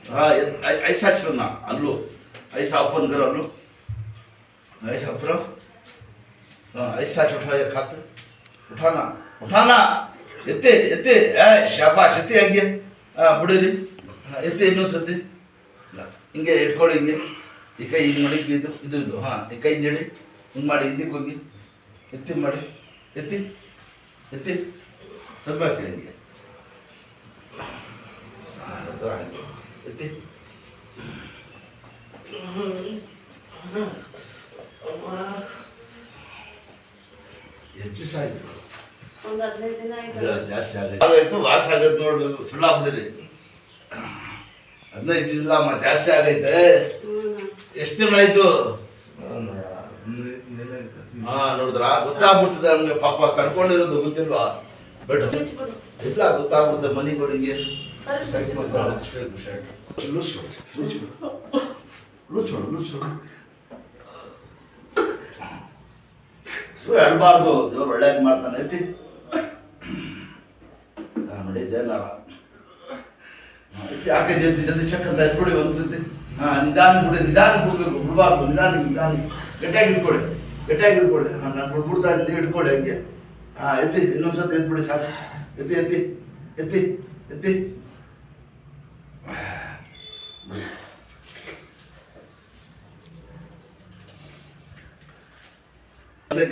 हाँ ऐसा चलना अल्लू ऐसा ओपन करो अल्लू ऐसा ऊपर हाँ ऐसा उठा ये खाते उठाना उठाना ಎತ್ತೆ ಎತ್ತೆ ಶಾಬಾಷ್ ಎತ್ತೆ ಹಂಗೆ ಬಿಡಿರಿ ಎತ್ತೆ ಇನ್ನೊಂದು ಸತಿ ಹಿಂಗೆ ಇಟ್ಕೊಳ್ಳಿ ಹಿಂಗೆ ಈ ಕೈ ಹಿಂಗೆ ಮಾಡಿ ಇದು ಇದು ಇದು ಹಾಂ ಈ ಕೈ ನೀಡಿ ಹಿಂಗೆ ಮಾಡಿ ಹಿಂದಕ್ಕೆ ಹೋಗಿ ಎತ್ತಿ ಮಾಡಿ ಎತ್ತಿ ಎತ್ತಿ ಸ್ವಲ್ಪ ಹಾಕಿ ಹಿಂಗೆ ಹಾಗೆ ಎತ್ತಿ ಹೆಚ್ಚು ಸಾಯ್ತು ಜಾಸ್ತಿ ಆಗೈತು ವಾಸ ಆಗೈತೆ ನೋಡ್ಬೇಕು ಸುಳ್ಳಾಗ್ಬಿಡಿರಿ 15 ದಿನ ಜಾಸ್ತಿ ಆಗೈತೆ ಎಷ್ಟು ತಿಂಗಳಾಯ್ತು ಹಾ ನೋಡಿದ್ರ ಗೊತ್ತಾಗ್ಬಿಡ್ತದೆ ನಮ್ಗೆ ಪಾಪ ತಡ್ಕೊಂಡಿರೋದು ಗೊತ್ತಿಲ್ವಾ ಬೇಡ ಇಲ್ಲ ಗೊತ್ತಾಗ್ಬಿಡುತ್ತೆ ಮನೆಗಳಿಗೆ ಹೇಳ್ಬಾರ್ದು ದೇವ್ರು ಒಳ್ಳೇದು ಮಾಡ್ತಾನೆ ಐತಿ ನೋಡಿ ಇದೇನಾರ ಐತಿ ಯಾಕೆ ಜಲ್ದಿ ಜಲ್ದಿ ಚೆಕ್ ಅಂತ ಎತ್ಕೊಡಿ ಒಂದ್ಸತಿ ನಿಧಾನ ಬಿಡಬೇಕು ಬಿಡಬಾರ್ದು ನಿಧಾನ ಗಟ್ಟಿಯಾಗಿ ಇಟ್ಕೊಡಿ ನಾನು ಬಿಡ್ಬಿಡ್ತಾ ಇದ್ದೀನಿ ಇಟ್ಕೊಡಿ ಹಂಗೆ ಎತ್ತಿ ಇನ್ನೊಂದ್ಸತಿ ಎತ್ಬಿಡಿ ಸಾಕು ಎತ್ತಿ ಎತ್ತಿ ಎತ್ತಿ ಎತ್ತಿ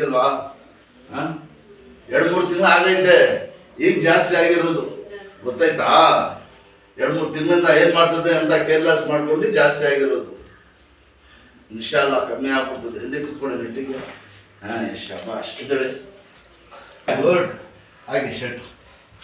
ಅಲ್ವಾ 2-3 ತಿಂಗಳು ಆಗೈತೆ ಈಗ ಜಾಸ್ತಿ ಆಗಿರೋದು ಗೊತ್ತಾಯ್ತಾ 2-3 ತಿಂಗಳಿಂದ ಏನ್ ಮಾಡ್ತದೆ ಅಂತ ಕೇರ್ಲೆಸ್ ಮಾಡ್ಕೊಂಡು ಜಾಸ್ತಿ ಆಗಿರೋದು ಇನ್ಶಾಲ್ಲ ಕಮ್ಮಿ ಆಗ್ಬಿಡ್ತದೆ ಹಿಂದೆ ಕುತ್ಕೊಳ್ಳಿ ನೆಟ್ಟಿಗೆ ಶಾಬಾಷ್ ಇದ್ದಳೆ ಗುಡ್ ಹಾಗೆ ಶರ್ಟ್